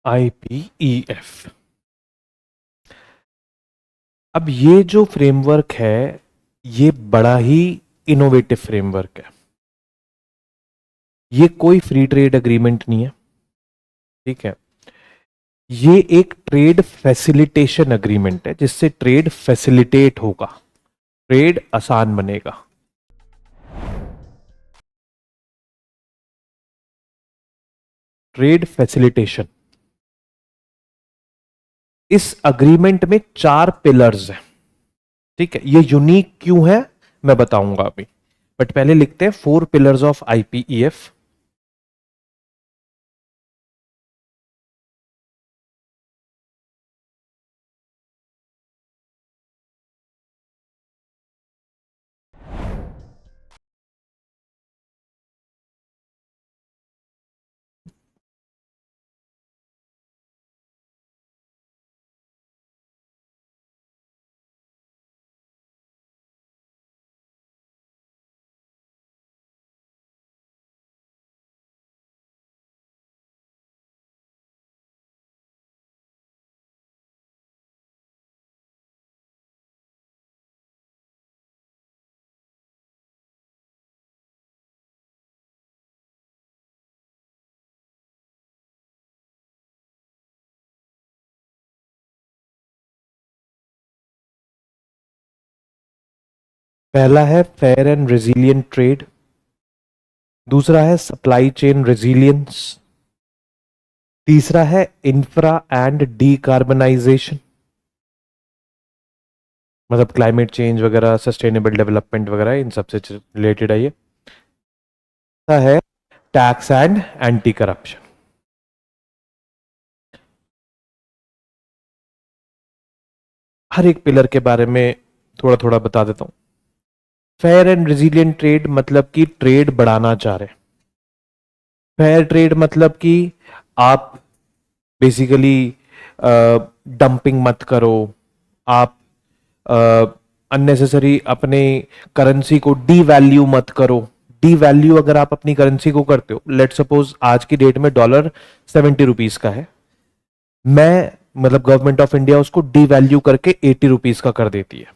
IPEF। अब ये जो फ्रेमवर्क है ये बड़ा ही इनोवेटिव फ्रेमवर्क है। ये कोई फ्री ट्रेड एग्रीमेंट नहीं है, ठीक है। ये एक ट्रेड फैसिलिटेशन एग्रीमेंट है जिससे ट्रेड फैसिलिटेट होगा, ट्रेड आसान बनेगा। Trade facilitation. इस एग्रीमेंट में 4 पिलर्स हैं, ठीक है। ये यूनिक क्यों है मैं बताऊंगा अभी, बट पहले लिखते हैं 4 पिलर्स ऑफ IPEF। पहला है फेयर एंड रेजिलियंट ट्रेड, दूसरा है सप्लाई चेन रेजिलियंस, तीसरा है इंफ्रा एंड डीकार्बनाइजेशन, मतलब क्लाइमेट चेंज वगैरह, सस्टेनेबल डेवलपमेंट वगैरह, इन सबसे रिलेटेड है ये। है टैक्स एंड एंटी करप्शन। हर एक पिलर के बारे में थोड़ा थोड़ा बता देता हूं। फेयर एंड रेजिलियंट ट्रेड मतलब कि ट्रेड बढ़ाना चाह रहे हैं। फेयर ट्रेड मतलब कि आप बेसिकली डंपिंग मत करो, आप अननेसेसरी अपने करेंसी को डी वैल्यू मत करो। डी वैल्यू अगर आप अपनी करेंसी को करते हो, लेट सपोज आज की डेट में डॉलर 70 रुपीज का है, मैं मतलब गवर्नमेंट ऑफ इंडिया उसको डी वैल्यू करके 80 रुपीज का कर देती है,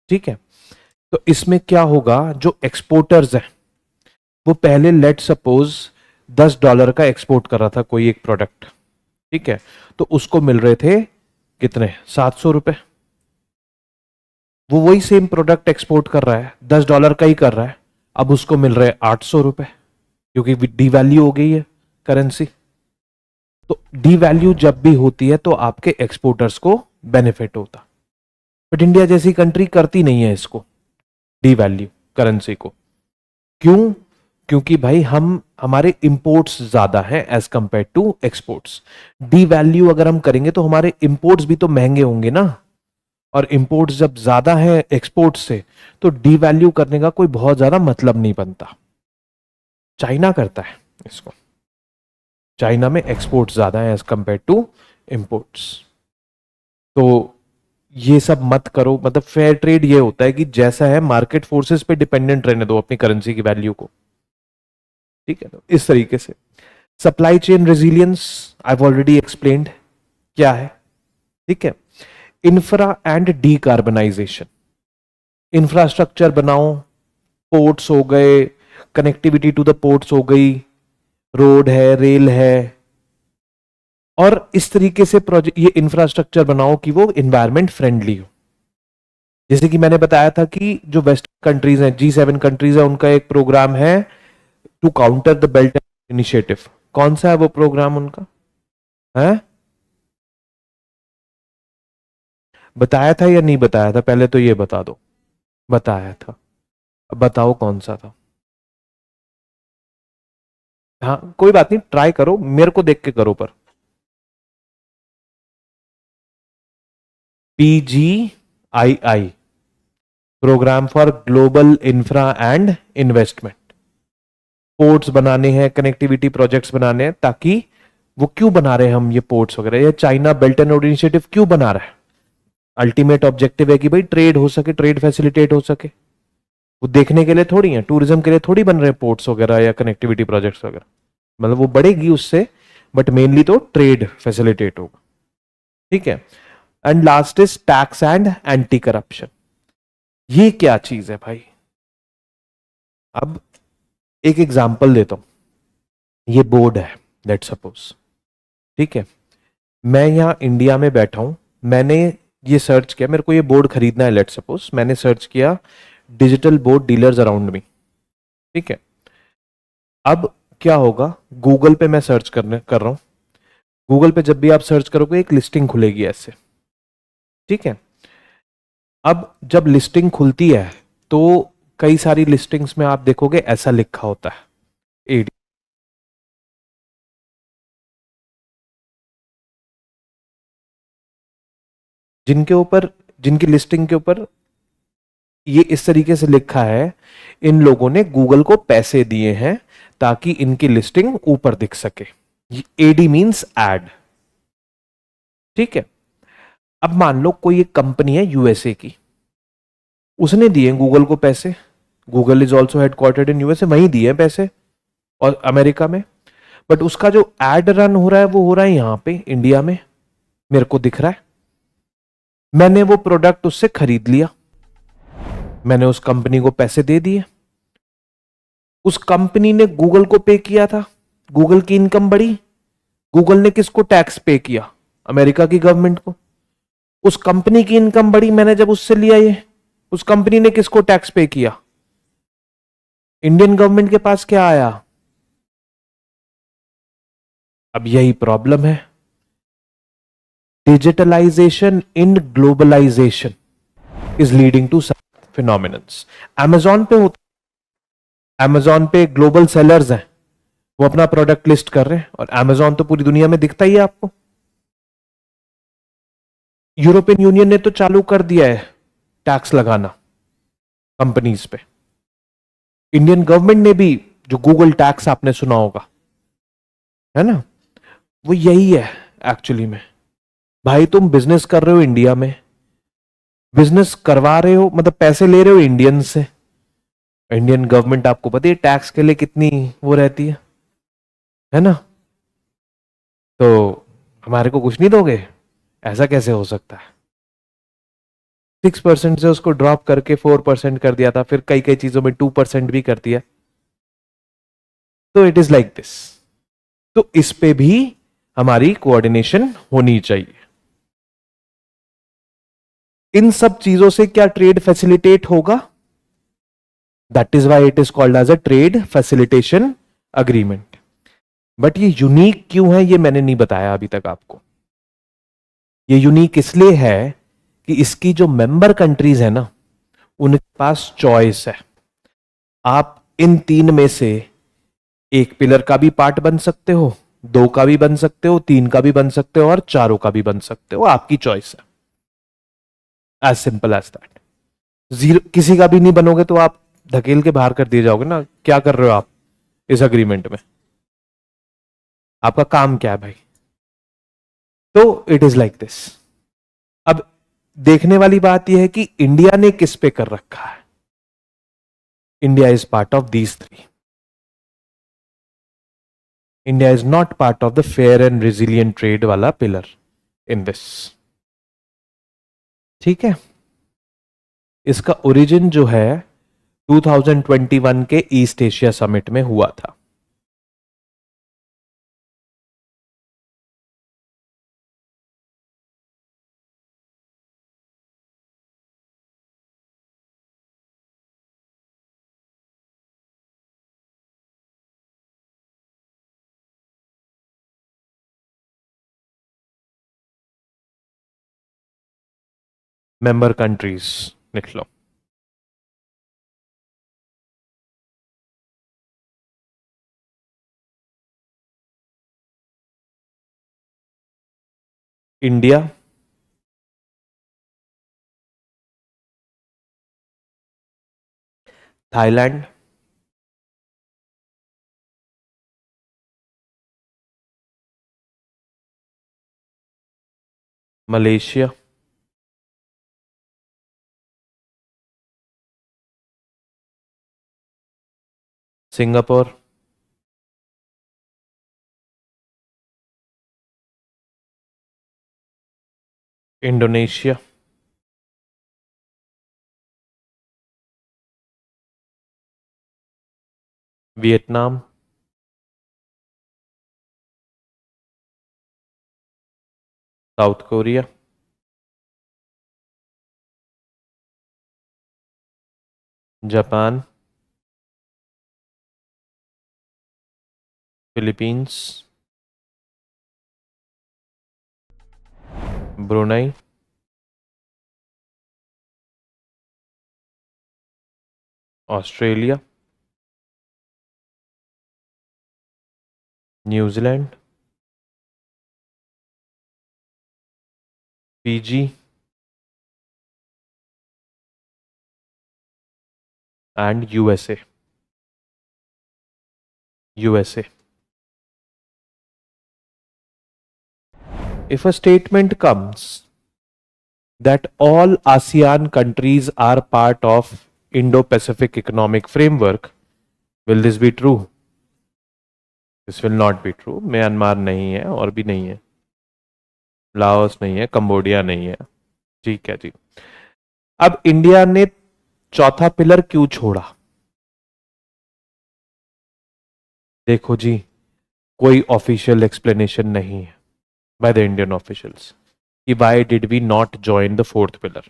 ठीक है। तो इसमें क्या होगा, जो एक्सपोर्टर्स हैं वो पहले लेट सपोज $10 का एक्सपोर्ट कर रहा था कोई एक प्रोडक्ट, ठीक है, तो उसको मिल रहे थे कितने, 700 रुपए। वो वही सेम प्रोडक्ट एक्सपोर्ट कर रहा है, $10 का ही कर रहा है, अब उसको मिल रहे 800 रुपए, क्योंकि डी वैल्यू हो गई है करेंसी। तो डी वैल्यू जब भी होती है तो आपके एक्सपोर्टर्स को बेनिफिट होता, बट इंडिया जैसी कंट्री करती नहीं है इसको, डी वैल्यू करेंसी को। क्यों? क्योंकि भाई हमारे इंपोर्ट्स ज्यादा हैं as compare to exports. Devalue अगर हम करेंगे तो हमारे इंपोर्ट्स भी तो महंगे होंगे ना, और इंपोर्ट्स जब ज्यादा है एक्सपोर्ट्स से तो डी वैल्यू करने का कोई बहुत ज्यादा मतलब नहीं बनता। चाइना करता है इसको, चाइना में एक्सपोर्ट्स ज्यादा है एज कंपेयर टू इंपोर्ट्स। तो ये सब मत करो, मतलब फेयर ट्रेड ये होता है कि जैसा है मार्केट फोर्सेस पे डिपेंडेंट रहने दो अपनी करेंसी की वैल्यू को, ठीक है। तो इस तरीके से supply chain resilience I have already explained क्या है, ठीक है। इंफ्रा एंड डीकार्बनाइजेशन, इंफ्रास्ट्रक्चर बनाओ, पोर्ट्स हो गए, कनेक्टिविटी टू द पोर्ट्स हो गई, रोड है, रेल है, और इस तरीके से प्रोजेक्ट ये इंफ्रास्ट्रक्चर बनाओ कि वो एनवायरमेंट फ्रेंडली हो। जैसे कि मैंने बताया था कि जो वेस्टर्न कंट्रीज हैं, G7 कंट्रीज है, उनका एक प्रोग्राम है to counter the belt initiative. कौन सा है वो प्रोग्राम उनका है? बताया था या नहीं बताया था? पहले तो ये बता दो। बताया था, अब बताओ कौन सा था। हाँ कोई बात नहीं, ट्राई करो, मेरे को देख के करो। पर PGII, program for global infra and investment. Ports बनाने हैं, कनेक्टिविटी प्रोजेक्ट्स बनाने हैं, ताकि वो क्यों बना रहे हैं हम ये पोर्ट्स वगैरह, ये China belt and road initiative क्यों बना रहा है? अल्टीमेट ऑब्जेक्टिव है कि भाई ट्रेड हो सके, ट्रेड फैसिलिटेट हो सके। वो देखने के लिए थोड़ी है, टूरिज्म के लिए थोड़ी बन रहे हैं पोर्ट्स वगैरह या कनेक्टिविटी प्रोजेक्ट्स वगैरह। मतलब वो बढ़ेगी उससे, बट मेनली तो ट्रेड फैसिलिटेट होगा, ठीक है। And last is tax and anti corruption. ये क्या चीज है भाई? अब एक एग्जांपल देता हूं। ये बोर्ड है, लेट सपोज, ठीक है। मैं यहां इंडिया में बैठा हूं, मैंने ये सर्च किया, मेरे को ये बोर्ड खरीदना है, लेट सपोज मैंने सर्च किया digital board dealers around me, ठीक है। अब क्या होगा, गूगल पे मैं सर्च कर रहा हूं, गूगल पे जब भी आप सर्च करोगे एक लिस्टिंग खुलेगी ऐसे, ठीक है। अब जब लिस्टिंग खुलती है तो कई सारी लिस्टिंग्स में आप देखोगे ऐसा लिखा होता है एडी, जिनके ऊपर, जिनकी लिस्टिंग के ऊपर ये इस तरीके से लिखा है, इन लोगों ने गूगल को पैसे दिए हैं ताकि इनकी लिस्टिंग ऊपर दिख सके। एडी मींस एड, ठीक है। अब मान लो कोई एक कंपनी है यूएसए की, उसने दिए गूगल को पैसे, Google is also headquartered in USA, वहीं दिए पैसे और अमेरिका में, बट उसका जो एड रन हो रहा है वो हो रहा है यहां पे इंडिया में, मेरे को दिख रहा है। मैंने वो प्रोडक्ट उससे खरीद लिया, मैंने उस कंपनी को पैसे दे दिए, उस कंपनी ने गूगल को पे किया था, गूगल की इनकम बढ़ी, गूगल ने किसको टैक्स पे किया? अमेरिका की गवर्नमेंट को। उस कंपनी की इनकम बढ़ी, मैंने जब उससे लिया ये, उस कंपनी ने किसको टैक्स पे किया? इंडियन गवर्नमेंट के पास क्या आया? अब यही प्रॉब्लम है, digitalisation in globalisation is leading to phenomenons. Amazon पे होता, अमेजॉन पे ग्लोबल सेलर्स हैं, वो अपना प्रोडक्ट लिस्ट कर रहे हैं और अमेजॉन तो पूरी दुनिया में दिखता ही है आपको। यूरोपियन यूनियन ने तो चालू कर दिया है टैक्स लगाना कंपनीज पे, इंडियन गवर्नमेंट ने भी, जो गूगल टैक्स आपने सुना होगा, है ना, वो यही है एक्चुअली में। भाई तुम बिजनेस कर रहे हो इंडिया में, बिजनेस करवा रहे हो, मतलब पैसे ले रहे हो इंडियन से, इंडियन गवर्नमेंट आपको पता है टैक्स के लिए कितनी वो रहती है ना, तो हमारे को कुछ नहीं दोगे? ऐसा कैसे हो सकता है? 6% से उसको ड्रॉप करके 4% कर दिया था, फिर कई कई चीजों में 2% भी कर दिया, तो इट इज लाइक दिस। तो इस पे भी हमारी कोऑर्डिनेशन होनी चाहिए। इन सब चीजों से क्या ट्रेड फैसिलिटेट होगा? That is why it is called as a trade facilitation agreement. But ये यूनिक क्यों है ये मैंने नहीं बताया अभी तक आपको। ये यूनिक इसलिए है कि इसकी जो मेंबर कंट्रीज है ना, उनके पास चॉइस है, आप इन तीन में से एक पिलर का भी पार्ट बन सकते हो, दो का भी बन सकते हो, तीन का भी बन सकते हो और चारों का भी बन सकते हो, आपकी चॉइस है, as simple as that. Zero किसी का भी नहीं बनोगे तो आप धकेल के बाहर कर दिए जाओगे ना, क्या कर रहे हो आप इस अग्रीमेंट में, आपका काम क्या है भाई? तो इट इज लाइक दिस। अब देखने वाली बात यह है कि इंडिया ने किस पे कर रखा है। India is part of these three. India is not part of the fair and resilient trade वाला पिलर इन दिस, ठीक है। इसका ओरिजिन जो है 2021 के ईस्ट एशिया समिट में हुआ था। मेंबर कंट्रीज लिख लो। India, Thailand, Malaysia, Singapore, Indonesia, Vietnam, South Korea, Japan, Philippines, Brunei, Australia, New Zealand, Fiji and USA. USA. If a statement comes that all ASEAN countries are part of Indo-Pacific Economic Framework, will this be true? This will not be true. Myanmar नहीं है और भी नहीं है, Laos नहीं है, Cambodia नहीं है। ठीक है जी। अब इंडिया ने चौथा पिलर क्यों छोड़ा? देखो जी, कोई ऑफिशियल एक्सप्लेनेशन नहीं है बाय द इंडियन ऑफिशियल्स कि why did we not join the fourth pillar.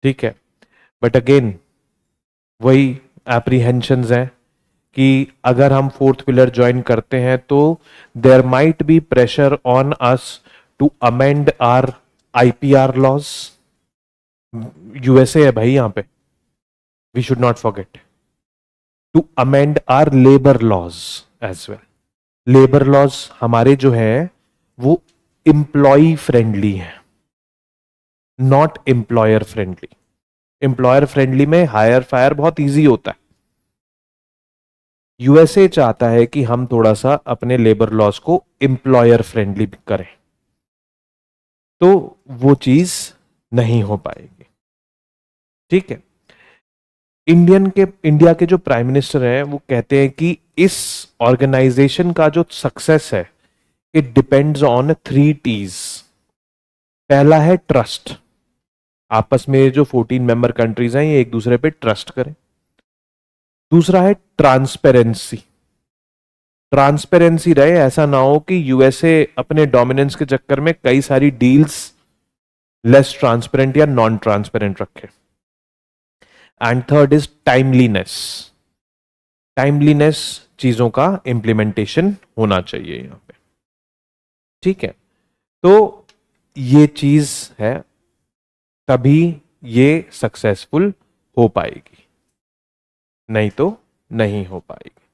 ठीक है, बट अगेन वही एप्रीहेंशंस हैं कि अगर हम फोर्थ पिलर ज्वाइन करते हैं तो there might be pressure on us to amend our IPR laws. USA है भाई यहां पे, we should not forget to amend our labour laws as well. Labour laws हमारे जो है वो एम्प्लॉय फ्रेंडली है, not employer friendly. Employer friendly में हायर फायर बहुत इजी होता है। यूएसए चाहता है कि हम थोड़ा सा अपने लेबर लॉज को एम्प्लॉयर फ्रेंडली करें, तो वो चीज नहीं हो पाएगी। ठीक है, इंडिया के जो प्राइम मिनिस्टर हैं वो कहते हैं कि इस ऑर्गेनाइजेशन का जो सक्सेस है इट डिपेंड्स ऑन 3 T's। पहला है ट्रस्ट, आपस में जो 14 मेंबर कंट्रीज हैं ये एक दूसरे पे ट्रस्ट करें। दूसरा है ट्रांसपेरेंसी, ट्रांसपेरेंसी रहे, ऐसा ना हो कि यूएसए अपने डोमिनेंस के चक्कर में कई सारी डील्स लेस ट्रांसपेरेंट या नॉन ट्रांसपेरेंट रखे। And third is timeliness, timeliness चीजों का इंप्लीमेंटेशन होना चाहिए यहां पे। ठीक है, तो ये चीज है, तभी ये सक्सेसफुल हो पाएगी, नहीं तो नहीं हो पाएगी।